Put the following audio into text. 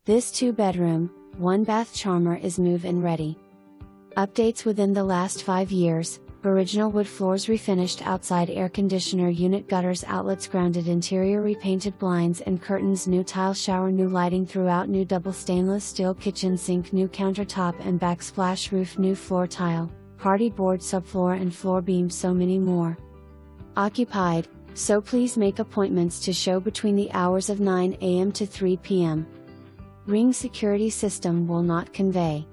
This 2-bedroom, 1-bath charmer is move-in ready. Updates within the last 5 years: original wood floors refinished, outside air conditioner unit, gutters, outlets grounded, interior repainted, blinds and curtains, new tile shower, new lighting throughout, new double stainless steel kitchen sink, new countertop and backsplash roof, new floor tile, party board, subfloor and floor beams, so many more. Occupied, so please make appointments to show between the hours of 9 a.m. to 3 p.m. Ring security system will not convey.